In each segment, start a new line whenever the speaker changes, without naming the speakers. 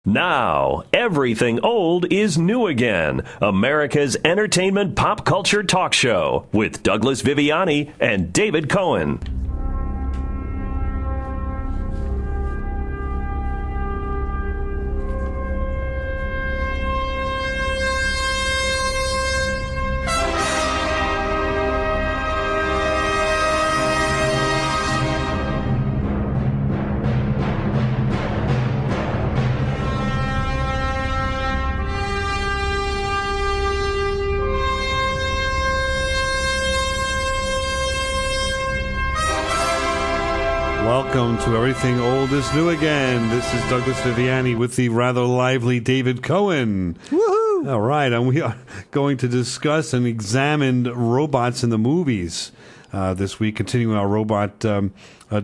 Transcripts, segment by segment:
Now, everything old is new again. America's entertainment pop culture talk show with Douglas Viviani and David Cohen.
Welcome to Everything Old is New Again. This is Douglas Viviani with the rather lively David Cohen. Woohoo! All right, and we are going to discuss and examine robots in the movies this week, continuing our robot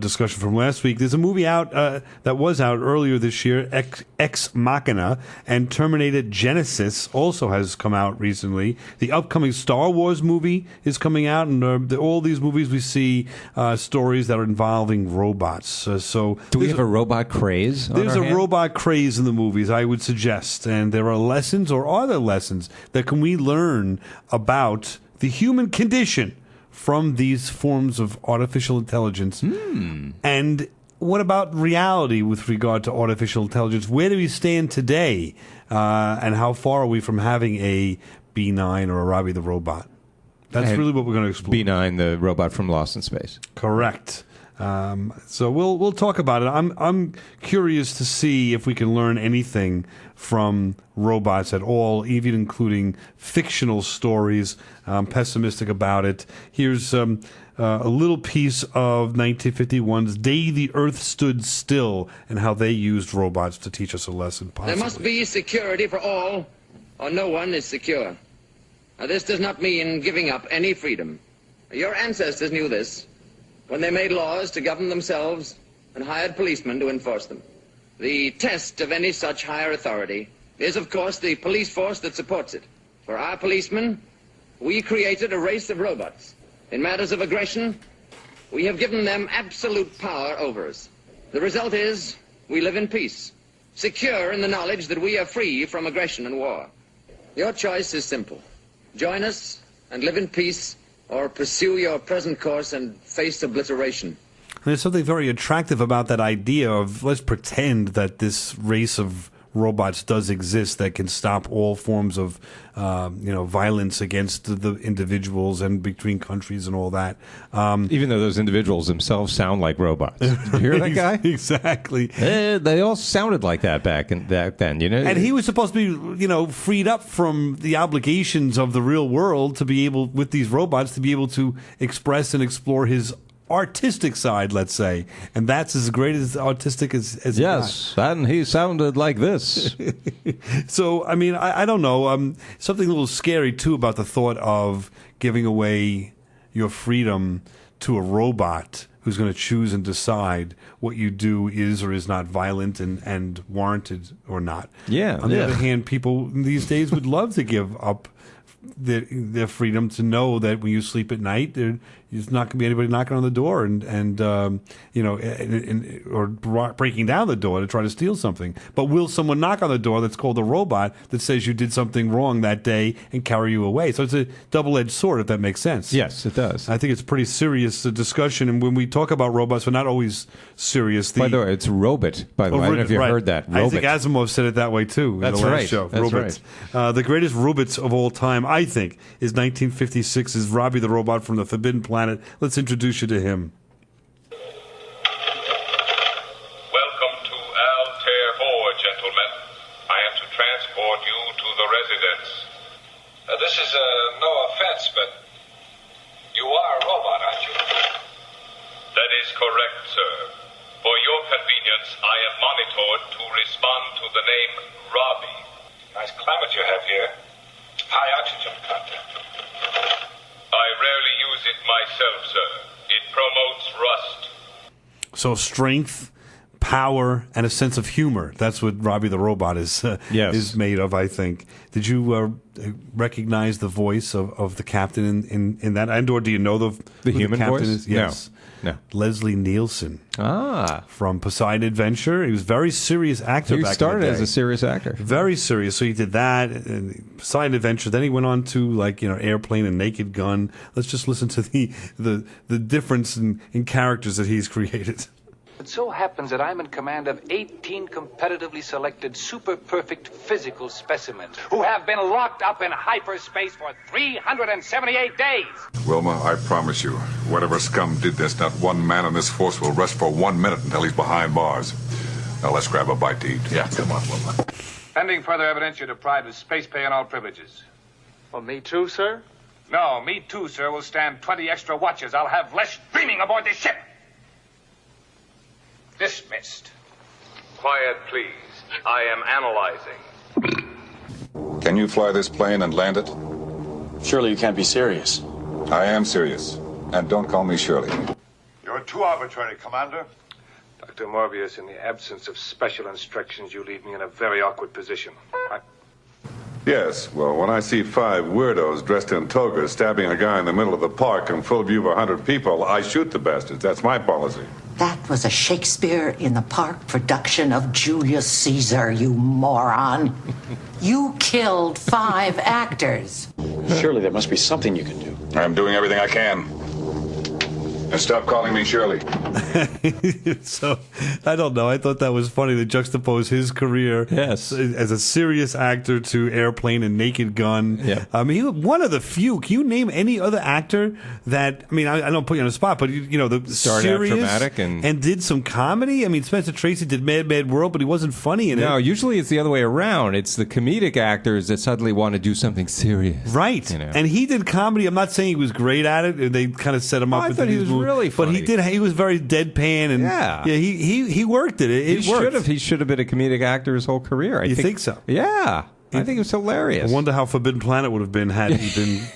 discussion from last week. There's a movie out that was out earlier this year, Ex Machina, and Terminator Genisys also has come out recently. The upcoming Star Wars movie is coming out, and all these movies we see stories that are involving robots. So
do we have a robot craze?
There's a robot craze in the movies, I would suggest, and there are lessons, or are there lessons, that can we learn about the human condition from these forms of artificial intelligence? And what about reality with regard to artificial intelligence? Where do we stand today? And how far are we from having a B9 or a Robbie the Robot? That's really what we're going to explore.
B9, the robot from Lost in Space.
Correct. So we'll talk about it. I'm curious to see if we can learn anything from robots at all, even including fictional stories. I'm pessimistic about it. Here's a little piece of 1951's Day the Earth Stood Still and how they used robots to teach us a lesson, possibly.
There must be security for all, or no one is secure. Now, this does not mean giving up any freedom. Your ancestors knew this when they made laws to govern themselves and hired policemen to enforce them. The test of any such higher authority is, of course, the police force that supports it. For our policemen, we created a race of robots. In matters of aggression, we have given them absolute power over us. The result is we live in peace, secure in the knowledge that we are free from aggression and war. Your choice is simple. Join us and live in peace, or pursue your present course and face obliteration.
There's something very attractive about that idea of, let's pretend that this race of robots does exist that can stop all forms of violence against the individuals and between countries and all that.
Even though those individuals themselves sound like robots. Did you hear that guy?
Exactly.
They all sounded like that back then, you know.
And he was supposed to be, freed up from the obligations of the real world to be able, with these robots, to be able to express and explore his artistic side, let's say, and that's as great as artistic as
yes, and he sounded like this.
So, I mean, I don't know. Something a little scary too about the thought of giving away your freedom to a robot who's going to choose and decide what you do is or is not violent and warranted or not.
Yeah.
On the other hand, people these days would love to give up their freedom to know that when you sleep at night, there's not going to be anybody knocking on the door or breaking down the door to try to steal something. But will someone knock on the door that's called a robot that says you did something wrong that day and carry you away? So it's a double-edged sword, if that makes sense.
Yes, it does.
I think it's a pretty serious discussion, and when we talk about robots, we're not always serious.
By the way, it's robot, by the way. I don't know if you heard that. Robot.
I think Asimov said it that way, too.
That's
in the last
right.
show.
That's
robots.
right.
The greatest robots of all time, I think, is 1956's Robbie the Robot from the Forbidden Planet. Let's introduce you to him.
Welcome to Altair 4, gentlemen. I am to transport you to the residence. This is no offense, but you are a robot, aren't you? That is correct, sir. For your convenience, I am monitored to respond to the name Robbie. Nice climate you have here. High oxygen content. I rarely use it myself, sir. It promotes rust.
So strength, power, and a sense of humor. That's what Robbie the Robot is made of, I think. Did you recognize the voice of the captain in that? And or do you know the
human
captain
voice?
is? Yes.
No. No.
Leslie Nielsen.
Ah.
From Poseidon Adventure. He was a very serious actor
He
back
started
in the day.
as a serious actor.
Very serious. So he did that, and Poseidon Adventure. Then he went on to, like, Airplane and Naked Gun. Let's just listen to the difference in characters that he's created.
It so happens that I'm in command of 18 competitively selected super-perfect physical specimens who have been locked up in hyperspace for 378 days.
Wilma, I promise you, whatever scum did this, not one man in this force will rest for 1 minute until he's behind bars. Now let's grab a bite to eat. Yeah, come on, Wilma.
Pending further evidence, you're deprived of space pay and all privileges.
Well, me too, sir?
No, me too, sir, will stand 20 extra watches. I'll have less dreaming aboard this ship. Dismissed.
Quiet, please. I am analyzing. Can you fly this plane and land it?
Surely you can't be serious.
I am serious. And don't call me Shirley.
You're too arbitrary, Commander.
Dr. Morbius, in the absence of special instructions, you leave me in a very awkward position.
Yes, well, when I see 5 weirdos dressed in togas stabbing a guy in the middle of the park in full view of 100 people, I shoot the bastards. That's my policy.
That was a Shakespeare in the Park production of Julius Caesar, you moron. You killed 5 actors.
Surely there must be something you can do.
I'm doing everything I can. And stop calling me Shirley.
So, I don't know. I thought that was funny to juxtapose his career as a serious actor to Airplane and Naked Gun.
Yeah.
I mean, one of the few. Can you name any other actor that, I mean, I don't put you on the spot, but, the
Started out
serious
dramatic and
did some comedy? I mean, Spencer Tracy did Mad Mad World, but he wasn't funny in it.
No, usually it's the other way around. It's the comedic actors that suddenly want to do something serious.
Right. And he did comedy. I'm not saying he was great at it. They kind of set him up.
I thought he was really funny.
But he was very deadpan, and he worked it.
He should have been a comedic actor his whole career.
You think so?
Yeah. I think it was hilarious.
I wonder how Forbidden Planet would have been had he been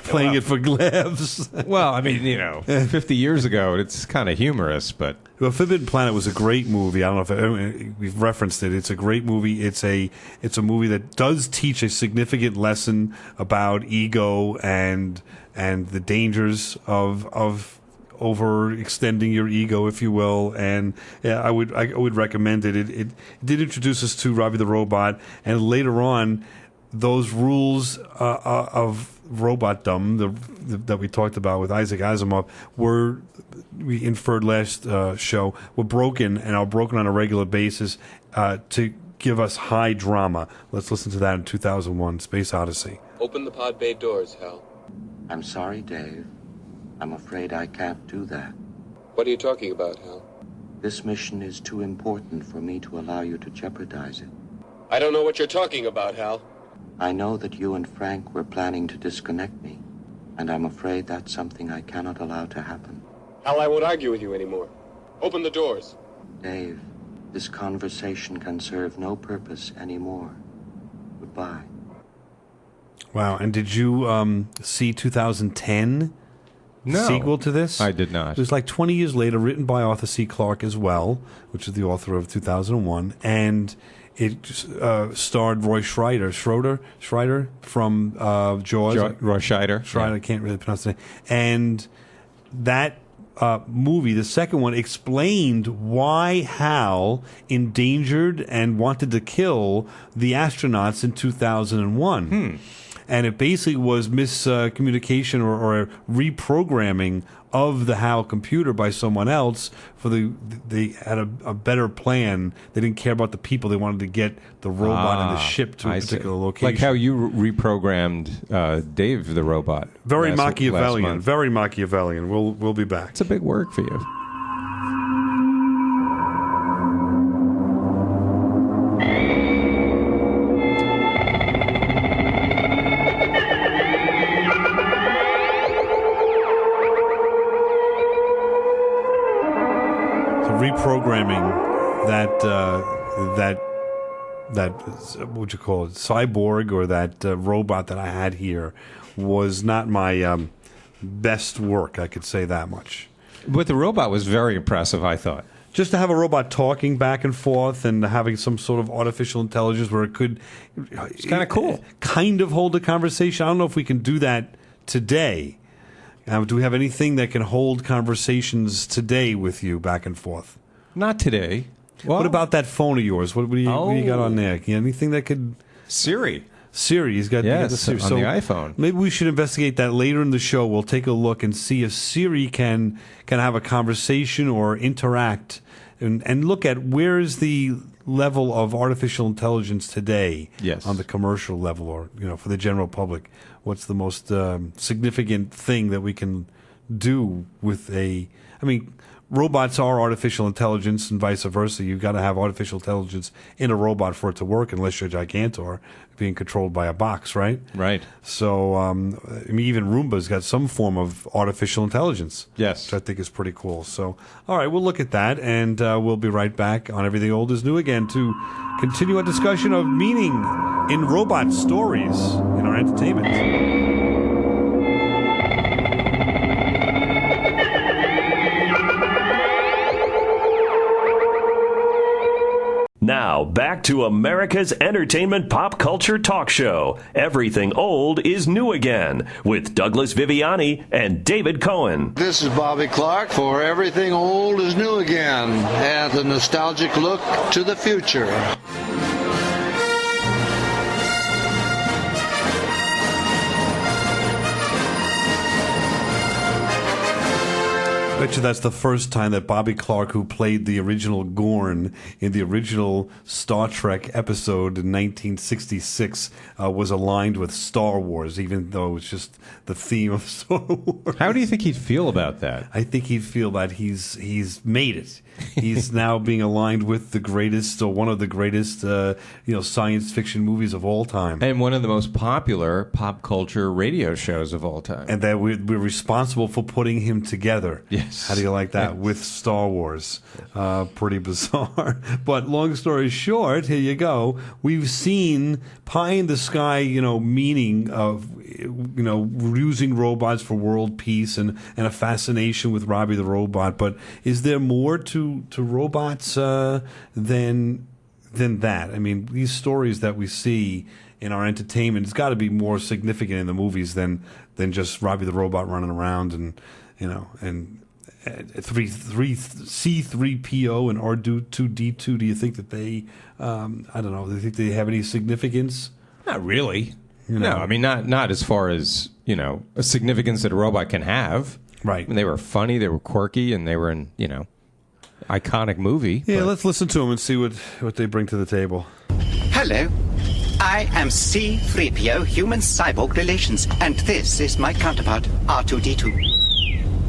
playing it for laughs.
Well, I mean, 50 years ago, it's kind of humorous, but...
Well, Forbidden Planet was a great movie. I don't know if we've referenced it. It's a great movie. It's a movie that does teach a significant lesson about ego and the dangers of overextending your ego, if you will, and I would recommend it. It did introduce us to Robbie the Robot, and later on, those rules of robotdom that we talked about with Isaac Asimov we inferred last show, were broken and are broken on a regular basis to give us high drama. Let's listen to that in 2001, Space Odyssey.
Open the pod bay doors, Hal.
I'm sorry, Dave. I'm afraid I can't do that.
What are you talking about, Hal?
This mission is too important for me to allow you to jeopardize it.
I don't know what you're talking about, Hal.
I know that you and Frank were planning to disconnect me, and I'm afraid that's something I cannot allow to happen.
Hal, I won't argue with you anymore. Open the doors.
Dave, this conversation can serve no purpose anymore. Goodbye.
Wow, and did you see 2010?
No.
Sequel to this?
I did not.
It was like 20 years later, written by Arthur C. Clarke as well, which is the author of 2001, and it starred Roy Schreider from Jaws.
Roy Scheider.
I can't really pronounce the name. And that movie, the second one, explained why Hal endangered and wanted to kill the astronauts in 2001. And it basically was miscommunication or reprogramming of the HAL computer by someone else. They had a better plan. They didn't care about the people. They wanted to get the robot and the ship to a particular location.
Like how you reprogrammed Dave the robot.
Very Machiavellian. Very Machiavellian. We'll be back.
It's a big work for you.
Reprogramming that what you call it, cyborg, or that robot that I had here was not my best work. I could say that much.
But the robot was very impressive, I thought.
Just to have a robot talking back and forth and having some sort of artificial intelligence where it could,
it's kind of cool,
kind of hold a conversation. I don't know if we can do that today. Do we have anything that can hold conversations today with you back and forth?
Not today. Well,
what about that phone of yours? What do you got on there? Anything that could...
Siri.
He's got the Siri.
On the iPhone.
Maybe we should investigate that later in the show. We'll take a look and see if Siri can have a conversation or interact and look at where is the level of artificial intelligence today on the commercial level or for the general public. What's the most significant thing that we can do with robots are artificial intelligence and vice versa. You've got to have artificial intelligence in a robot for it to work unless you're a Gigantor being controlled by a box, right?
Right.
So, even Roomba's got some form of artificial intelligence.
Yes.
Which I think is pretty cool. So, all right, we'll look at that, and we'll be right back on Everything Old is New again to continue our discussion of meaning in robot stories in our entertainment.
Now, back to America's entertainment pop culture talk show. Everything old is new again with Douglas Viviani and David Cohen.
This is Bobby Clark for Everything Old is New Again, and a nostalgic look to the future.
I bet you that's the first time that Bobby Clark, who played the original Gorn in the original Star Trek episode in 1966, was aligned with Star Wars, even though it's just the theme of Star Wars.
How do you think he'd feel about that?
I think he'd feel that he's made it. He's now being aligned with the greatest, or one of the greatest, science fiction movies of all time,
and one of the most popular pop culture radio shows of all time.
And that we're responsible for putting him together.
Yes.
How do you like that? Yes. With Star Wars. Pretty bizarre. But long story short, here you go. We've seen pie in the sky, meaning of, using robots for world peace and a fascination with Robbie the Robot. But is there more to robots than that? I mean, these stories that we see in our entertainment, it's got to be more significant in the movies than just Robbie the Robot running around and C3PO and R2D2. Do you think that they, I don't know, do you think they have any significance?
Not really. No, I mean, not as far as, a significance that a robot can have.
Right.
I mean, they were funny, they were quirky, and they were in, iconic movie.
Yeah, let's listen to them and see what they bring to the table.
Hello. I am C3PO Human Cyborg Relations, and this is my counterpart, R2D2.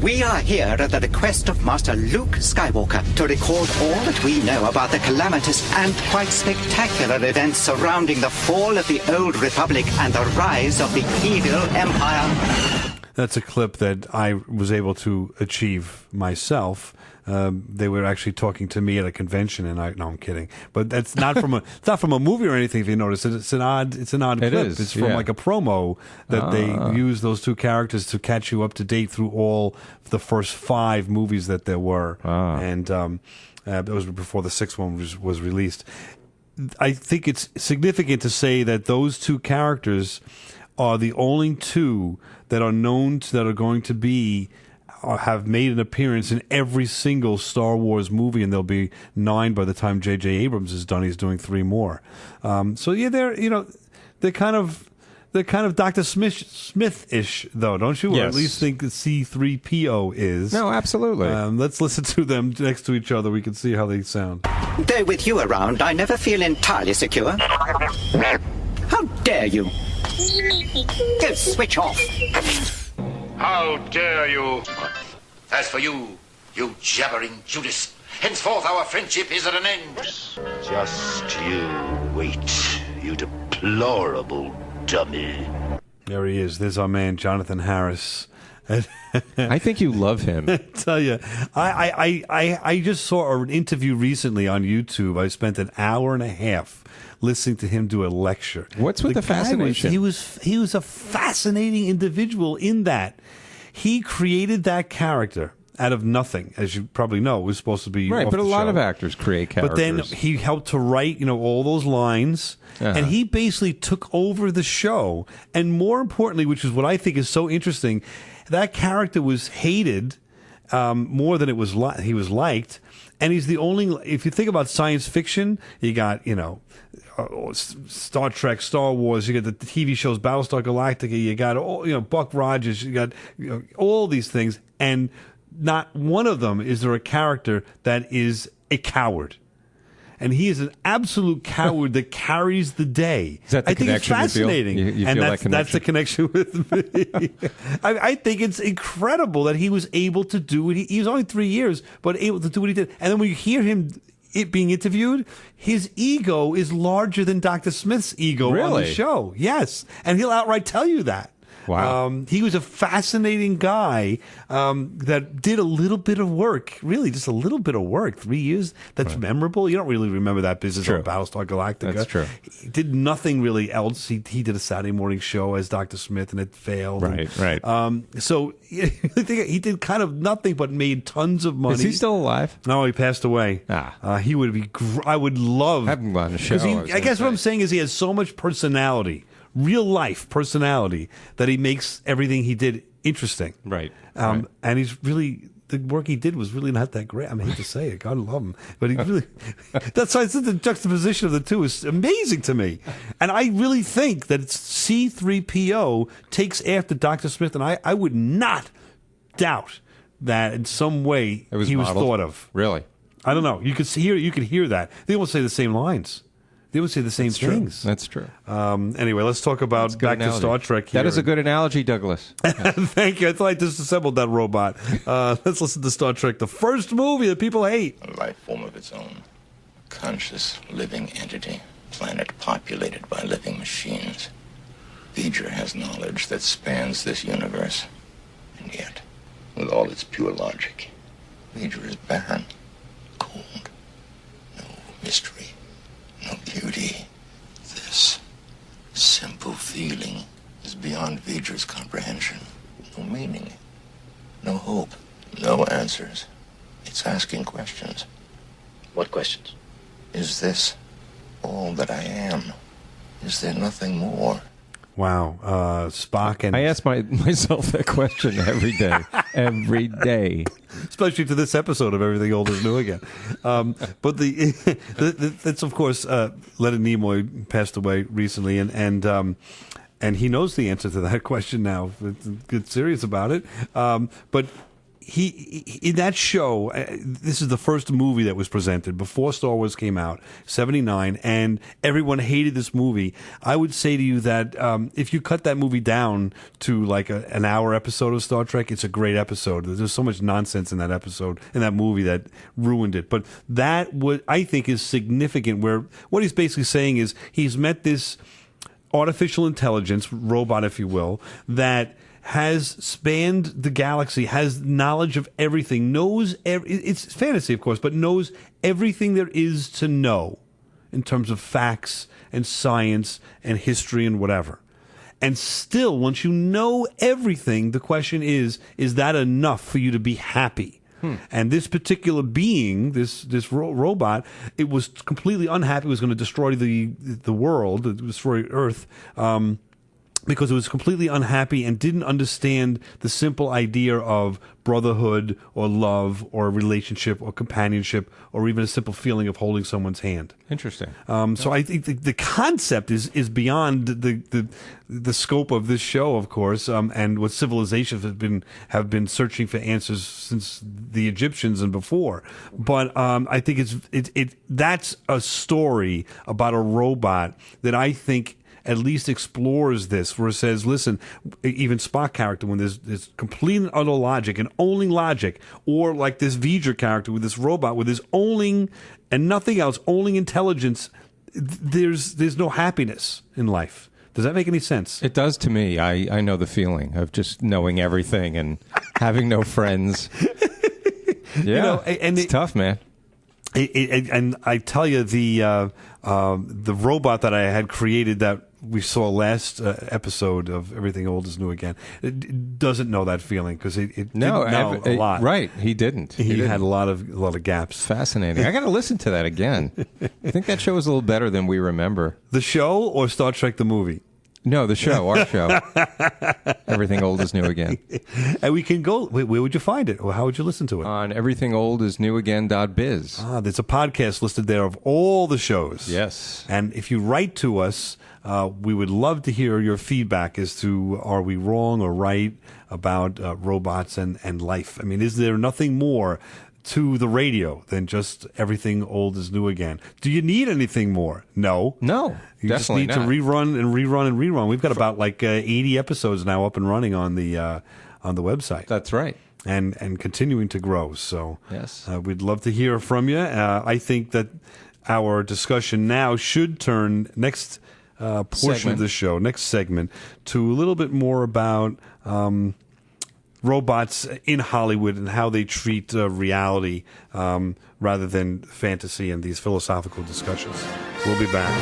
We are here at the request of Master Luke Skywalker to record all that we know about the calamitous and quite spectacular events surrounding the fall of the Old Republic and the rise of the Evil Empire.
That's a clip that I was able to achieve myself. They were actually talking to me at a convention, and no, I'm kidding. But that's not from it's not from a movie or anything. If you notice, it's an odd clip.
Is,
it's from like a promo that they use those two characters to catch you up to date through all the first 5 movies that there were, and that was before the 6th one was released. I think it's significant to say that those two characters are the only two that are known that are going to be have made an appearance in every single Star Wars movie, and there'll be 9 by the time J.J. Abrams is done. He's doing 3 more. So yeah, they're kind of Dr. Smith-ish, though, don't you?
Yes.
Or at least think C3PO is.
No, absolutely.
Let's listen to them next to each other. We can see how they sound.
Though with you around, I never feel entirely secure. How dare you? Go switch off.
How dare you? As for you, you jabbering Judas, henceforth our friendship is at an end. Just you wait, you deplorable dummy.
There he is. There's our man, Jonathan Harris.
I think you love him.
I tell you, I just saw an interview recently on YouTube. I spent an hour and a half listening to him do a lecture.
What's with the fascination?
He was a fascinating individual in that he created that character. out of nothing, as you probably know. It was supposed to be
right,
off
but a
the
lot
show.
of actors create characters.
But then he helped to write, all those lines, and he basically took over the show. And more importantly, which is what I think is so interesting, that character was hated more than he was liked. And he's the only. If you think about science fiction, you got Star Trek, Star Wars. You got the TV shows Battlestar Galactica. You got Buck Rogers. You got all these things, and not one of them is there a character that is a coward. And he is an absolute coward that carries the day.
Is that the
I think it's
connection
fascinating.
you feel
and
that
that's the connection with me. I think it's incredible that he was able to do what he was only 3 years, but able to do what he did. And then when you hear him being interviewed, his ego is larger than Dr. Smith's ego on the show. Yes. And he'll outright tell you that.
Wow.
He was a fascinating guy that did a little bit of work, really just a little bit of work. 3 years, that's memorable. You don't really remember that business on Battlestar Galactica.
That's true.
He did nothing really else. He did a Saturday morning show as Dr. Smith, and it failed.
Right.
So I think he did kind of nothing but made tons of money.
Is he still alive?
No, he passed away. He would be. I would love.
Have him on the show.
I guess what I'm saying is he has so much personality. Real life personality that he makes everything he did interesting.
Right.
And he's really, the work he did was really not that great. I hate to say it. God love him. But he really, that's why I said the juxtaposition of the two is amazing to me. And I really think that C-3PO takes after Dr. Smith, and I would not doubt that in some way he was thought of.
Really?
I don't know. You could hear that. They won't say the same lines. They would say the same things.
That's true.
Anyway, let's talk about back to Star Trek here.
That is a good analogy, Douglas.
Thank you. I thought I disassembled that robot. Let's listen to Star Trek, the first movie that people hate.
A life form of its own. Conscious, living entity. Planet populated by living machines. V'ger has knowledge that spans this universe. And yet, with all its pure logic, V'ger is barren. Cold. No mystery. No beauty. This simple feeling is beyond V'ger's comprehension. No meaning. No hope. No answers. It's asking questions.
What questions?
Is this all that I am? Is there nothing more?
Wow. Spock and...
I ask myself that question every day. Every day.
Especially to this episode of Everything Old is New Again. But that's, of course, Leonard Nimoy passed away recently, and he knows the answer to that question now. Get serious about it. But he in that show, this is the first movie that was presented before Star Wars came out, 1979, and everyone hated this movie. I would say to you that if you cut that movie down to like an hour episode of Star Trek, it's a great episode. There's so much nonsense in that episode, in that movie, that ruined it. But that, what I think is significant, where what he's basically saying is he's met this artificial intelligence, robot if you will, that has spanned the galaxy, has knowledge of everything, knows it's fantasy, of course, but knows everything there is to know in terms of facts and science and history and whatever. And still, once you know everything, the question is that enough for you to be happy? And this particular being, this robot, it was completely unhappy. It was going to destroy the world, destroy Earth, because it was completely unhappy and didn't understand the simple idea of brotherhood or love or relationship or companionship or even a simple feeling of holding someone's hand.
Interesting.
So I think the concept is beyond the scope of this show, of course, and what civilizations have been searching for answers since the Egyptians and before. But I think that's a story about a robot that I think at least explores this, where it says, listen, even Spock character, when there's complete and utter logic and only logic, or like this V'ger character with this robot with his only and nothing else, only intelligence, there's no happiness in life. Does that make any sense?
It does to me. I know the feeling of just knowing everything and having no friends. Yeah, it's tough, man.
And I tell you, the robot that I had created that we saw last episode of Everything Old is New Again, it doesn't know that feeling because it didn't know a lot.
Right, he didn't.
He had a lot of gaps.
Fascinating. I got to listen to that again. I think that show was a little better than we remember.
The show or Star Trek the movie?
No, the show, our show. Everything Old is New Again.
And we can go, where would you find it? Or how would you listen to it?
On everythingoldisnewagain.biz.
There's a podcast listed there of all the shows.
Yes.
And if you write to us, we would love to hear your feedback as to are we wrong or right about robots and life. I mean, is there nothing more to the radio than just Everything Old is New Again? Do you need anything more? No. You just need to rerun and rerun and rerun. We've got about 80 episodes now up and running on the website.
That's right.
And continuing to grow. So
yes,
we'd love to hear from you. I think that our discussion now should turn next portion of the show, next segment, to a little bit more about robots in Hollywood and how they treat reality rather than fantasy and these philosophical discussions. We'll be back.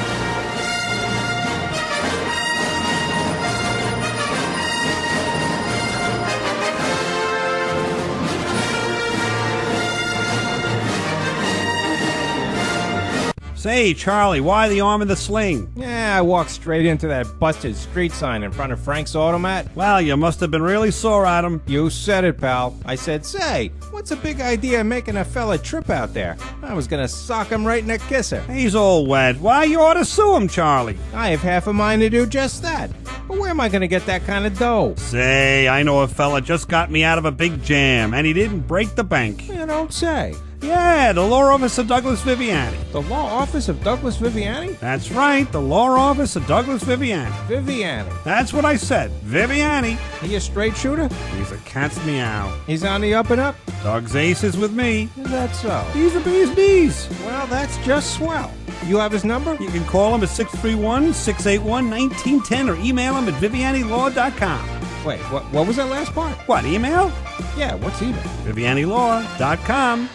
Say, Charlie, why the arm in the sling?
Yeah, I walked straight into that busted street sign in front of Frank's Automat.
Well, you must have been really sore at him.
You said it, pal. I said, say, what's a big idea making a fella trip out there? I was gonna sock him right in the kisser.
He's all wet. Why, you ought to sue him, Charlie.
I have half a mind to do just that. But where am I gonna get that kind of dough?
Say, I know a fella just got me out of a big jam, and he didn't break the bank.
You don't say.
Yeah, the law office of Douglas Viviani.
The law office of Douglas Viviani?
That's right, the law office of Douglas Viviani.
Viviani.
That's what I said, Viviani.
He a straight shooter?
He's a cat's meow.
He's on the up and up?
Doug's ace is with me.
Is that so?
He's the bee's knees.
Well, that's just swell. You have his number?
You can call him at 631-681-1910 or email him at vivianilaw.com.
Wait, what was that last part?
What, email?
Yeah, what's email?
vivianilaw.com.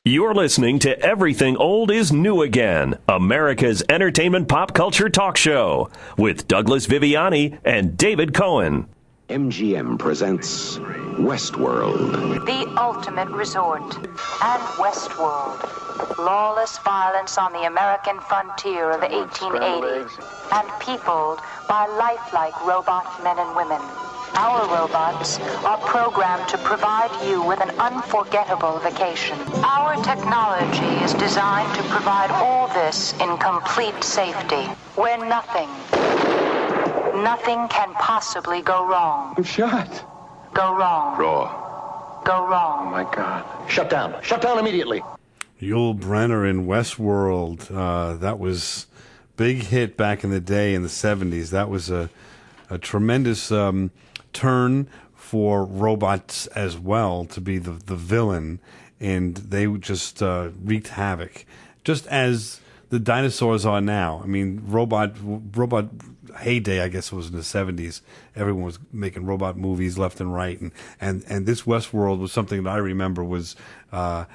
You're listening to Everything Old is New Again, America's entertainment pop culture talk show, with Douglas Viviani and David Cohen.
MGM presents Westworld.
The ultimate resort. And Westworld. Lawless violence on the American frontier of the 1880s. And peopled by lifelike robot men and women. Our robots are programmed to provide you with an unforgettable vacation. Our technology is designed to provide all this in complete safety, where nothing can possibly go wrong.
I'm shot.
Go wrong.
Raw.
Go wrong.
Oh, my God. Shut down. Shut down immediately.
Yul Brynner in Westworld. That was big hit back in the day in the 70s. That was a tremendous turn for robots as well to be the villain, and they just wreaked havoc, just as the dinosaurs are now. I mean, robot heyday, I guess it was in the 70s. Everyone was making robot movies left and right, and this Westworld was something that I remember was a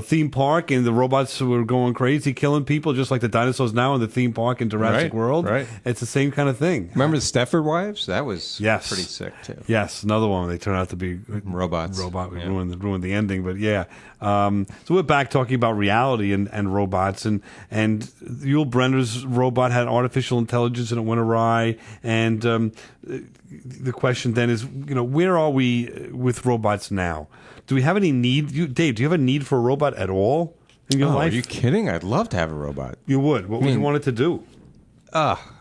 theme park, and the robots were going crazy, killing people, just like the dinosaurs now in the theme park in Jurassic World.
Right.
It's the same kind of thing.
Remember the Stepford Wives? That was pretty sick, too.
Yes, another one. They turned out to be
robots.
Yeah. Ruined the ending, but yeah. So we're back talking about reality and robots, and Yul Brynner's robot had artificial intelligence and it went awry, and the question then is, where are we with robots now? Do we have any need? Dave, do you have a need for a robot at all in your life?
Are you kidding? I'd love to have a robot.
You would? What would you want it to do?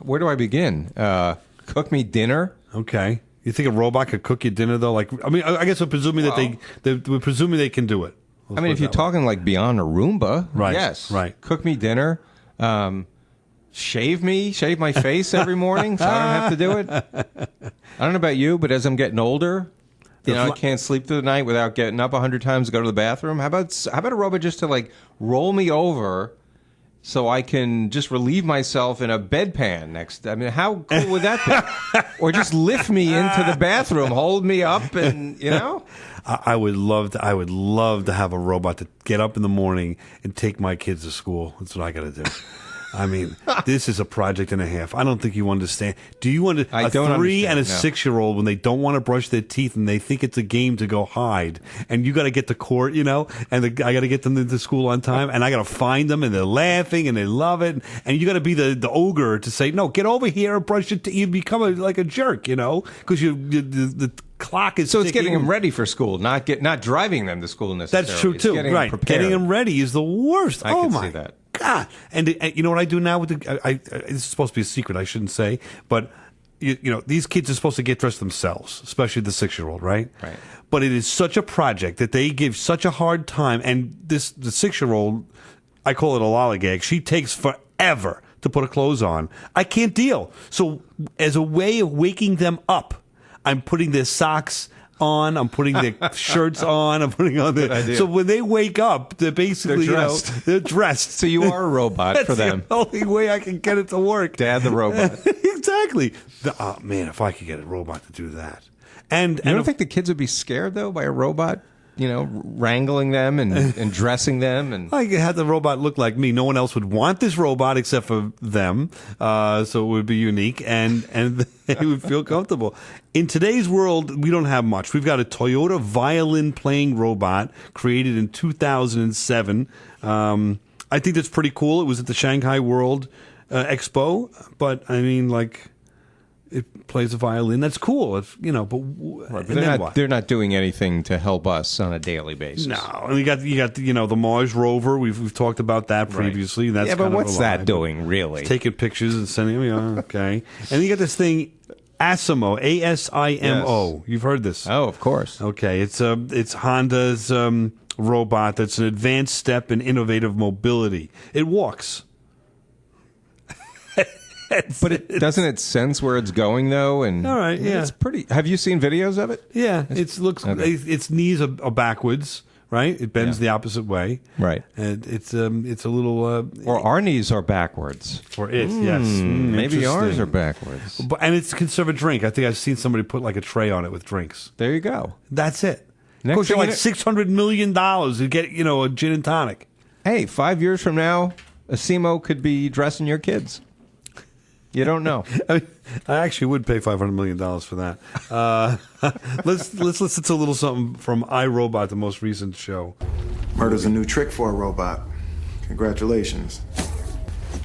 Where do I begin? Cook me dinner.
Okay. You think a robot could cook you dinner, though? I guess we're presuming we're presuming they can do it.
If you're talking like beyond a Roomba,
right?
Yes.
Right.
Cook me dinner. Shave my face every morning so I don't have to do it. I don't know about you, but as I'm getting older, I can't sleep through the night without getting up 100 times to go to the bathroom. How about a robot just to roll me over so I can just relieve myself in a bedpan next. I mean, how cool would that be? Or just lift me into the bathroom, hold me up, and
I would love to have a robot to get up in the morning and take my kids to school. That's what I got to do. I mean, this is a project and a half. I don't think you understand. Do you understand? A 3 and a 6-year-old, when they don't want to brush their teeth and they think it's a game to go hide, and you got to get to court, and I got to get them into school on time, and I got to find them, and they're laughing and they love it, and you got to be the ogre to say, no, get over here and brush your teeth. You become like a jerk, because the clock is.
So it's
ticking.
getting them ready for school, not driving them to school necessarily.
That's true too,
getting
right?
Them
getting them ready is the worst.
I can see that.
God, and you know what I do now with this is supposed to be a secret. I shouldn't say, but these kids are supposed to get dressed themselves, especially the 6-year-old, right?
Right.
But it is such a project that they give such a hard time, and the 6-year-old, I call it a lollygag. She takes forever to put her clothes on. I can't deal. So as a way of waking them up, I'm putting their socks on, I'm putting their shirts on, I'm putting on their... So when they wake up, they're basically, they're dressed.
So you are a robot for them.
That's the only way I can get it to work.
Dad the robot.
Exactly. Oh, man, if I could get a robot to do that. And
you don't think the kids would be scared, though, by a robot? Wrangling them and dressing them, and
I had the robot look like me. No one else would want this robot except for them, so it would be unique, and they would feel comfortable. In today's world, we don't have much. We've got a Toyota violin-playing robot created in 2007. I think that's pretty cool. It was at the Shanghai World Expo, but I mean, it plays a violin. That's cool. But
they're not doing anything to help us on a daily basis.
No, and you got the Mars rover. We've talked about that previously.
Right.
That's
but what's that doing really?
It's taking pictures and sending them. Okay, and you got this thing, ASIMO, ASIMO. Yes. You've heard this?
Oh, of course.
Okay, it's Honda's robot that's an advanced step in innovative mobility. It walks.
But doesn't it sense where it's going though? And
all right, yeah,
it's pretty. Have you seen videos of it?
Yeah, its knees are backwards, right? It bends the opposite way,
right?
And it's a little.
Or our knees are backwards
for it. Yes,
maybe ours are backwards.
And it's conserve a drink. I think I've seen somebody put like a tray on it with drinks.
There you go.
That's it. Costs you like $600 million to get a gin and tonic.
Hey, 5 years from now, ASIMO could be dressing your kids. You don't know.
I actually would pay $500 million for that. Let's listen to a little something from iRobot, the most recent show.
Murder's a new trick for a robot. Congratulations.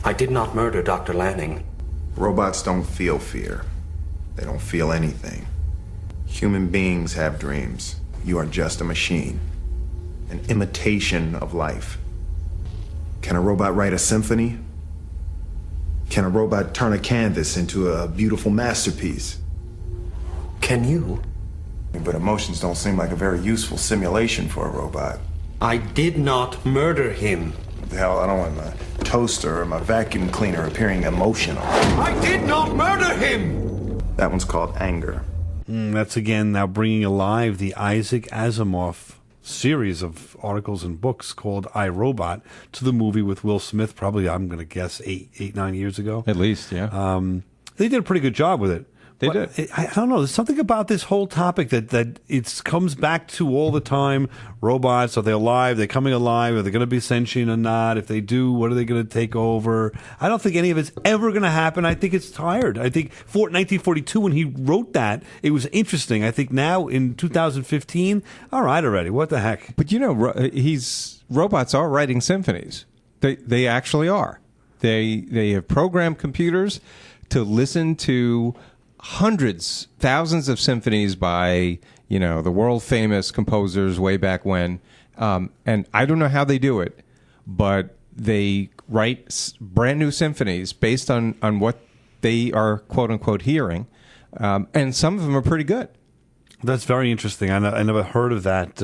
I did not murder Dr. Lanning.
Robots don't feel fear. They don't feel anything. Human beings have dreams. You are just a machine. An imitation of life. Can a robot write a symphony? Can a robot turn a canvas into a beautiful masterpiece?
Can you?
But emotions don't seem like a very useful simulation for a robot.
I did not murder him.
What the hell, I don't want my toaster or my vacuum cleaner appearing emotional.
I did not murder him!
That one's called anger.
That's again now bringing alive the Isaac Asimov series of articles and books called iRobot to the movie with Will Smith, probably, I'm going to guess, 9 years ago.
At least, yeah.
They did a pretty good job with it.
They did.
I don't know. There's something about this whole topic that it comes back to all the time. Robots, are they alive? They're coming alive. Are they going to be sentient or not? If they do, what are they going to take over? I don't think any of it's ever going to happen. I think it's tired. I think 1942, when he wrote that, it was interesting. I think now in 2015, all right already. What the heck?
But robots are writing symphonies. They actually are. They have programmed computers to listen to hundreds, thousands of symphonies by, the world famous composers way back when. And I don't know how they do it, but they write brand new symphonies based on what they are, quote unquote, hearing. And some of them are pretty good.
That's very interesting. I never heard of that.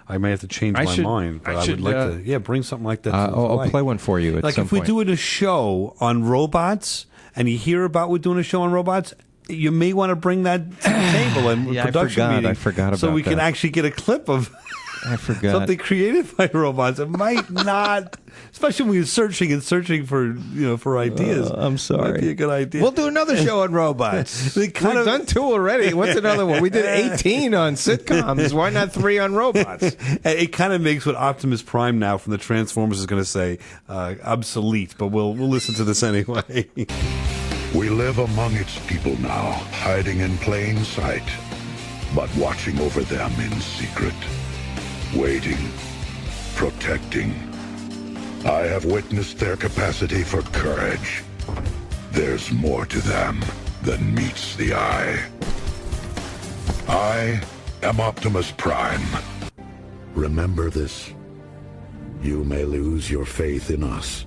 I may have to change my mind, but I would like to. Bring something like that.
I'll play one for you. At some
if we do a show on robots, and you hear about we're doing a show on robots, you may want to bring that to the table and production meeting.
I forgot about that.
So we can actually get a clip of
I forgot.
Something created by robots. It might not, especially when you're searching for for ideas.
I'm sorry.
Might be a good idea.
We'll do another show on robots. We've done 2 already. What's another one? We did 18 on sitcoms. Why not 3 on robots?
It kind of makes what Optimus Prime now from the Transformers is going to say obsolete, but we'll listen to this anyway.
We live among its people now, hiding in plain sight, but watching over them in secret, waiting, protecting. I have witnessed their capacity for courage. There's more to them than meets the eye. I am Optimus Prime. Remember this. You may lose your faith in us,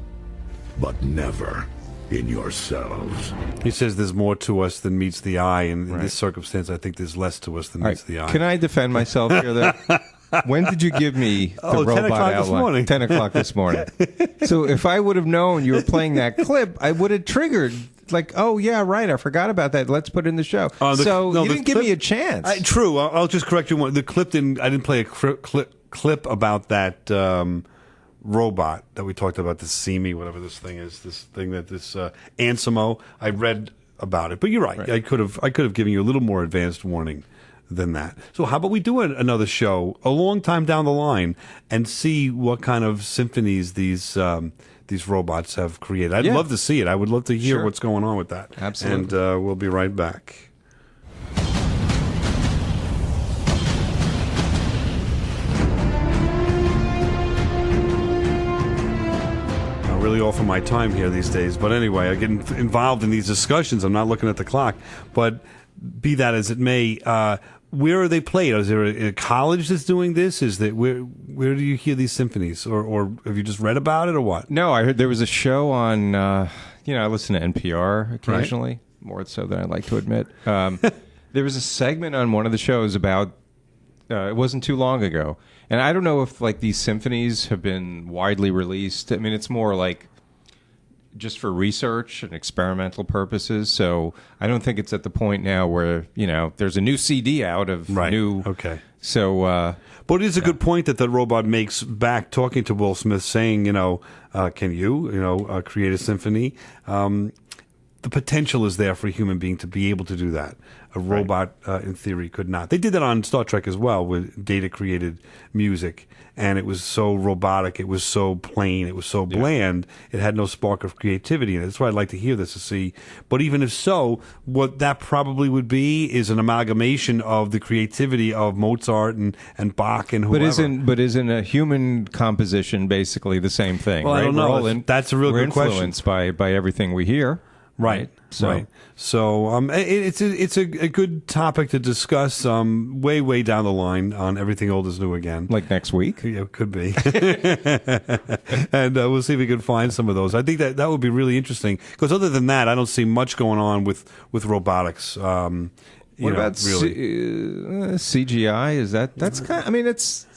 but never in yourselves.
He says there's more to us than meets the eye, and in this circumstance, I think there's less to us than meets the eye.
Can I defend myself here? When did you give me the robot
10 o'clock
outline?
this morning.
10 o'clock this morning. So if I would have known you were playing that clip, I would have triggered, like, oh, yeah, right, I forgot about that. Let's put it in the show. You didn't give me a chance.
True. I'll just correct you. The clip I didn't play a clip about that robot that we talked about, this Simi, whatever this thing is, this Ansimo. I read about it, but you're right. I could have given you a little more advanced warning than that. So how about we do another show a long time down the line and see what kind of symphonies these robots have created. I'd love to see it. I would love to hear what's going on with that.
Absolutely.
And we'll be right back. Really offer my time here these days, but anyway, I get involved in these discussions. I'm not looking at the clock, but be that as it may, where are they played? Is there a college that's doing this? Is that where do you hear these symphonies, or have you just read about it, or what?
No, I heard there was a show on. I listen to NPR occasionally, more so than I like to admit. There was a segment on one of the shows about. It wasn't too long ago. And I don't know if these symphonies have been widely released. I mean, it's more like just for research and experimental purposes. So I don't think it's at the point now where, there's a new CD out of new. Okay. So,
but it is a good point that the robot makes back talking to Will Smith saying, can you, create a symphony? The potential is there for a human being to be able to do that. A robot, in theory, could not. They did that on Star Trek as well, with Data-created music, and it was so robotic, it was so plain, it was so bland, it had no spark of creativity in it. That's why I'd like to hear this to see. But even if so, what that probably would be is an amalgamation of the creativity of Mozart and Bach and whoever.
But isn't a human composition basically the same thing?
Well,
right?
I don't know. That's a real good question.
We're influenced by everything we hear.
Right. So it's a good topic to discuss way down the line on Everything Old is New Again.
Like next week?
Yeah, it could be. And we'll see if we can find some of those. I think that would be really interesting, because other than that, I don't see much going on with robotics.
What about CGI? Is that's kind of, I mean, it's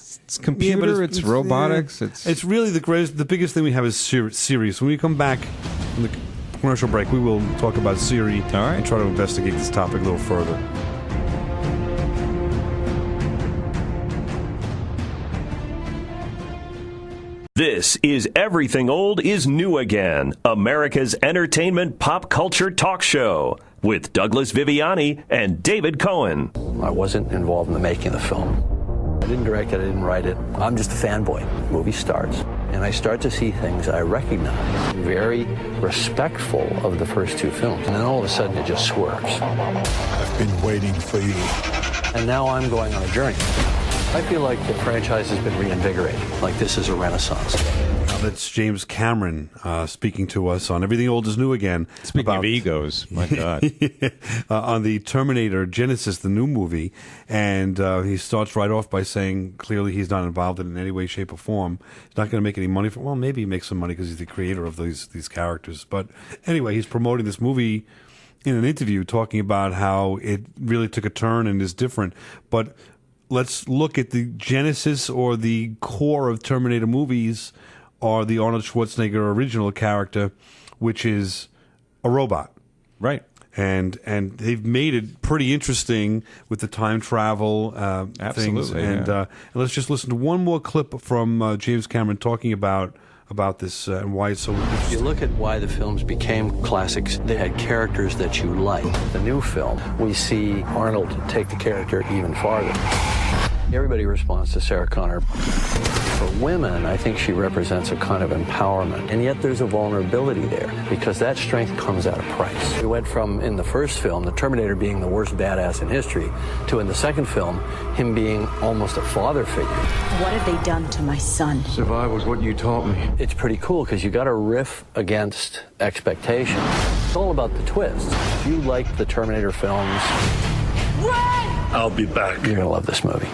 computer,
yeah,
it's robotics.
It's really the biggest thing we have is Siri. So when we come back from the commercial break, we will talk about Siri and try to investigate this topic a little further.
This is Everything Old is New Again, America's entertainment pop culture talk show with Douglas Viviani and David Cohen.
I wasn't involved in the making of the film. I didn't direct it, I didn't write it. I'm just a fanboy. The movie starts, and I start to see things I recognize. Very respectful of the first 2 films. And then all of a sudden it just swerves.
I've been waiting for you.
And now I'm going on a journey. I feel like the franchise has been reinvigorated, like this is a renaissance.
That's James Cameron speaking to us on Everything Old is New Again.
Speaking of egos, my God.
On the Terminator Genisys, the new movie. And he starts right off by saying clearly he's not involved in any way, shape, or form. He's not going to make any money. Well, maybe he makes some money because he's the creator of these characters. But anyway, he's promoting this movie in an interview, talking about how it really took a turn and is different. But let's look at the genesis or the core of Terminator movies, or the Arnold Schwarzenegger original character, which is a robot.
Right.
and they've made it pretty interesting with the time travel things.
Absolutely,
And let's just listen to one more clip from James Cameron talking about this and why it's so interesting.
If you look at why the films became classics, they had characters that you liked. The new film, we see Arnold take the character even farther. Everybody responds to Sarah Connor. For women, I think she represents a kind of empowerment. And yet there's a vulnerability there because that strength comes at a price. We went from, in the first film, the Terminator being the worst badass in history, to in the second film, him being almost a father figure.
What have they done to my son?
Survive was what you taught me. It's pretty cool because you got to riff against expectation. It's all about the twist. If you like the Terminator films, I'll be back. You're going to love this movie.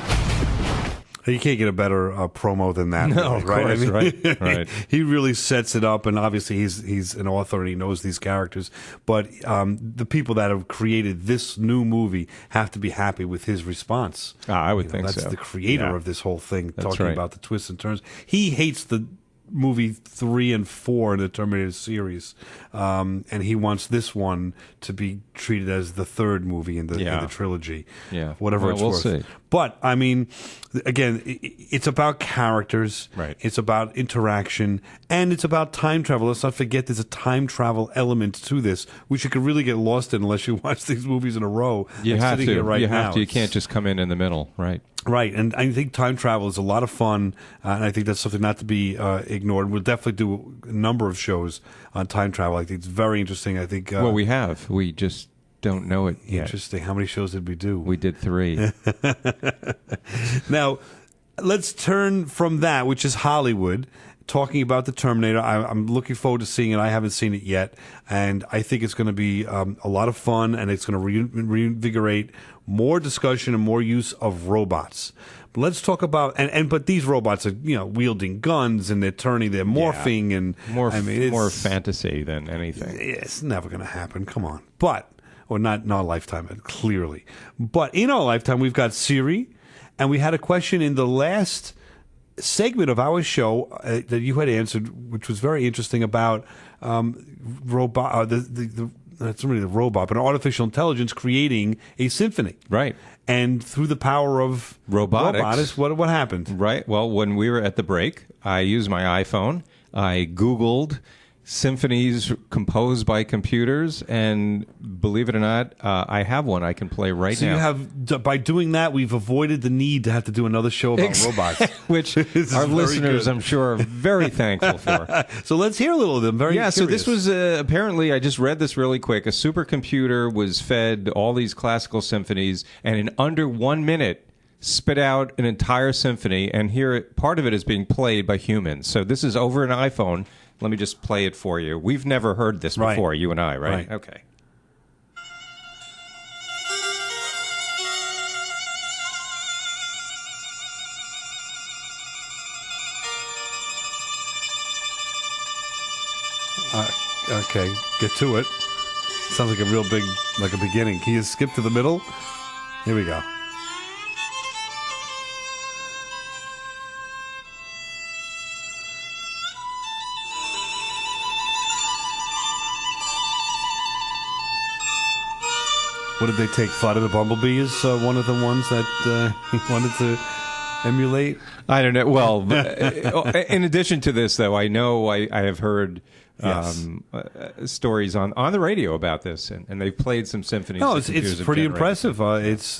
You can't get a better promo than that.
No,
really,
of
right?
course, right.
He really sets it up, and obviously he's an author and he knows these characters. But the people that have created this new movie have to be happy with his response.
I would think
that's
so.
the creator
Yeah.
of this whole thing,
That's
talking
right.
about the twists and turns. He hates the movie 3 and 4 in the Terminator series, and he wants this one to be treated as the third movie in the trilogy.
Yeah.
Whatever
Well,
it's
we'll
worth.
see.
But I mean, again, it's about characters.
Right.
It's about interaction, and it's about time travel. Let's not forget there's a time travel element to this, which you could really get lost in unless you watch these movies in a row.
You
Like
have
sitting
to.
here right
you
now,
have to. You
it's-
can't just come in the middle, right?
Right, and I think time travel is a lot of fun, and I think that's something not to be ignored. We'll definitely do a number of shows on time travel. I think it's very interesting. I think.
Well, we have. We just don't know it yet.
Interesting. How many shows did we do?
We did 3.
Now, let's turn from that, which is Hollywood, talking about the Terminator. I'm looking forward to seeing it. I haven't seen it yet, and I think it's going to be a lot of fun, and it's going to reinvigorate more discussion and more use of robots. But let's talk about but these robots are wielding guns and they're morphing and
more
it's
more fantasy than anything.
It's never going to happen. Come on, or not in our lifetime, clearly. But in our lifetime, we've got Siri, and we had a question in the last segment of our show that you had answered, which was very interesting about robot. It's really the robot, but artificial intelligence creating a symphony.
Right.
And through the power of
robotics,
what happened?
Right. Well, when we were at the break, I used my iPhone. I Googled symphonies composed by computers, and believe it or not, I have one I can play right
So
now.
you have, by doing that, we've avoided the need to have to do another show about robots,
which our listeners, I'm sure, are very thankful for.
So let's hear a little of them. Very
yeah. So
curious.
this was apparently, I just read this really quick. A supercomputer was fed all these classical symphonies, and in under 1 minute, spit out an entire symphony. And here, part of it is being played by humans. So this is over an iPhone. Let me just play it for you. We've never heard this before, you and I, right? Okay.
Okay, get to it. Sounds like a real big, like a beginning. Can you skip to the middle? Here we go. What did they take? Flight of the Bumblebee is one of the ones that he wanted to emulate?
I don't know. Well, in addition to this, though, I know I have heard stories on the radio about this, and they've played some symphonies.
No,
that
it's
computers have
pretty
generated.
impressive.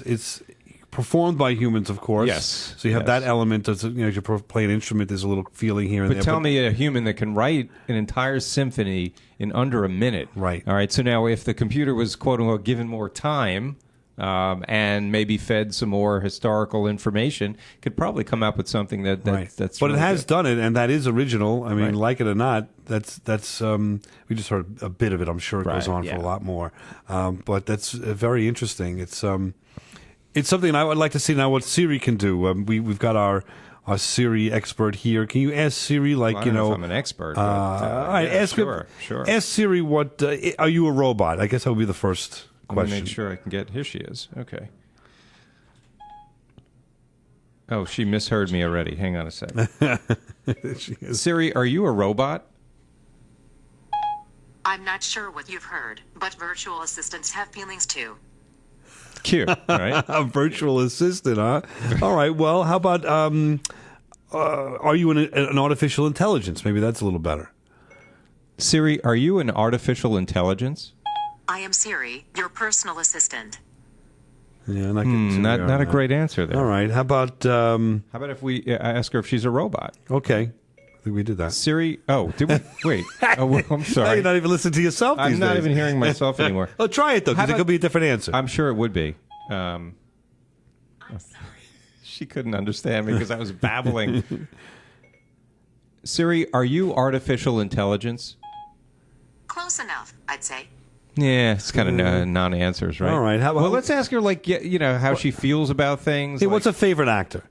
It's performed by humans, of course.
Yes.
So you have that element. As you play an instrument, there's a little feeling here and
But
there.
tell me a human that can write an entire symphony in under a minute.
Right.
All right. So now if the computer was, quote unquote, given more time and maybe fed some more historical information, could probably come up with something that's
But
really
it has
good.
done it, and that is original. I mean,
Right.
like it or not, that's we just heard a bit of it. I'm sure it goes
Right,
on
yeah.
for a lot more. But that's very interesting. It's something I would like to see now what Siri can do. We've got our Siri expert here. Can you ask Siri,
Well, I don't know if I'm an expert. But,
all right,
yeah,
ask
sure.
Ask Siri, what are you a robot? I guess that would be the first
Let me
question.
make sure I can get. Here she is. Okay. Oh, she misheard me already. Hang on a sec. Siri, are you a robot?
I'm not sure what you've heard, but virtual assistants have feelings too.
Cute, right?
A virtual assistant, huh? All right. Well, how about are you an artificial intelligence? Maybe that's a little better.
Siri, are you an artificial intelligence?
I am Siri, your personal assistant.
Yeah,
not a great answer there.
All right. How about
if we ask her if she's a robot?
Okay. I think we did that.
Siri. Oh, did we? Wait. Oh, well, I'm sorry.
Now you're not even listening to yourself these
I'm not
days.
even hearing myself anymore.
Oh, try it, though, because it could be a different answer.
I'm sure it would be. I'm sorry. She couldn't understand me because I was babbling. Siri, are you artificial intelligence?
Close enough, I'd say.
Yeah, it's kind of non-answers, right?
All right. How about,
well, let's ask her, how she feels about things.
Hey, what's a favorite actor?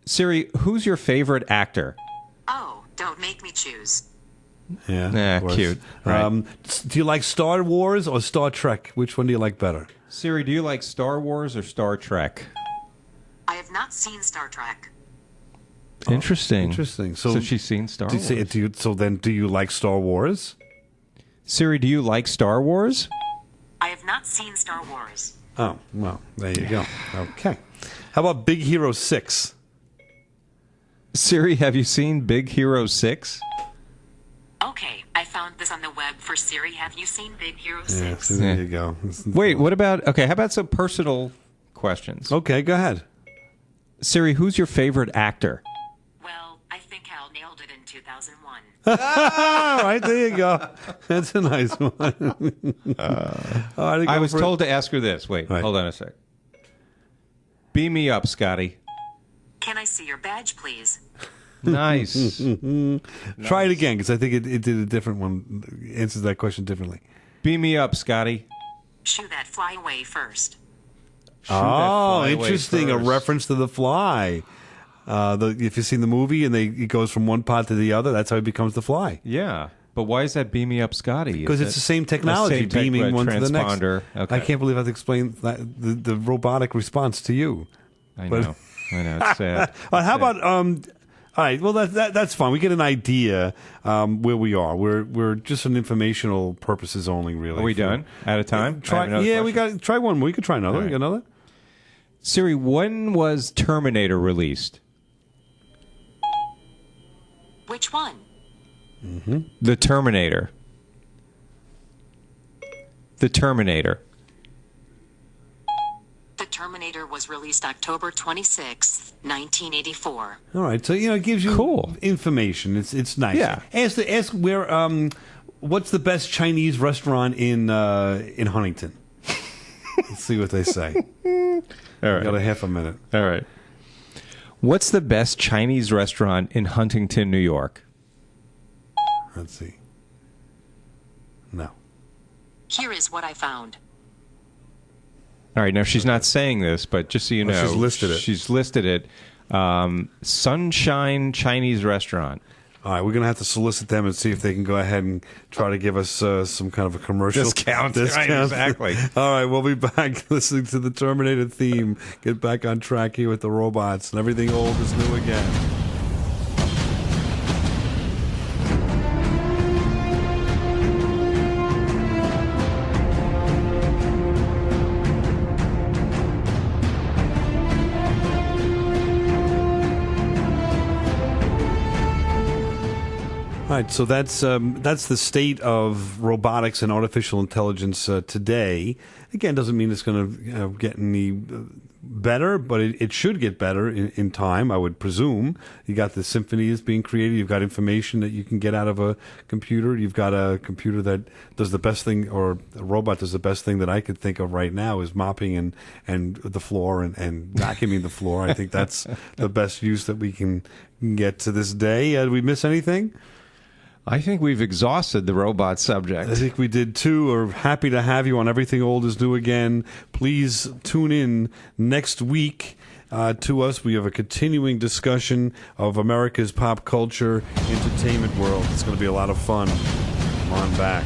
Siri, who's your favorite actor?
Oh, don't make me choose.
Yeah,
cute. Right.
Do you like Star Wars or Star Trek? Which one do you like better?
Siri, do you like Star Wars or Star Trek?
I have not seen Star Trek.
Interesting.
So
she's seen Star Wars.
Do you like Star Wars?
Siri, do you like Star Wars?
I have not seen Star Wars.
Oh, well, there you go. Okay. How about Big Hero 6?
Siri, have you seen Big Hero 6?
Okay, I found this on the web for Siri. Have you seen Big Hero 6?
Yeah, so there you go.
Wait, what about... Okay, how about some personal questions?
Okay, go ahead.
Siri, who's your favorite actor?
Well, I think Hal nailed it in 2001.
All right, there you go. That's a nice one.
I was told to ask her this. Wait, hold on a sec. Beam me up, Scotty.
Can I see your badge, please?
Nice.
Try it again, because I think it did a different one. Answers that question differently.
Beam me up, Scotty.
Shoo that fly away first.
Interesting. A reference to The Fly. If you've seen the movie and it goes from one pod to the other, that's how it becomes The Fly.
Yeah. But why is that beam me up, Scotty?
Because it's the same technology, beaming one to the next.
Okay.
I can't believe I have to explain the robotic response to you.
I know. It's sad.
How about all right? Well, that's fine. We get an idea where we are. We're just on informational purposes only. Really.
Are we done? Out of time?
We got try one more. We could try another. Right. You got another?
Siri, when was Terminator released?
Which one?
Mm-hmm.
The Terminator. The Terminator.
The Terminator was released October 26, 1984.
All right, so it gives you information. It's nice.
Yeah.
Ask where. What's the best Chinese restaurant in Huntington? Let's see what they say.
All right.
Got a half a minute.
All right. What's the best Chinese restaurant in Huntington, New York?
Let's see. No.
Here is what I found.
All right. Now, she's not saying this, but just so you know.
She's listed it.
She's listed it. Sunshine Chinese Restaurant.
All right, we're going to have to solicit them and see if they can go ahead and try to give us some kind of a commercial
discount. Right, exactly.
All right, we'll be back listening to the Terminator theme. Get back on track here with the robots, and everything old is new again. All right, so that's the state of robotics and artificial intelligence today. Again, doesn't mean it's going to get any better, but it should get better in time, I would presume. You got the symphonies being created. You've got information that you can get out of a computer. You've got a computer that does the best thing, or a robot does the best thing that I could think of right now is mopping and the floor and vacuuming the floor. I think that's the best use that we can get to this day. Did we miss anything?
I think we've exhausted the robot subject.
I think we did too. We're happy to have you on Everything Old is New Again. Please tune in next week to us. We have a continuing discussion of America's pop culture entertainment world. It's going to be a lot of fun. Come on back.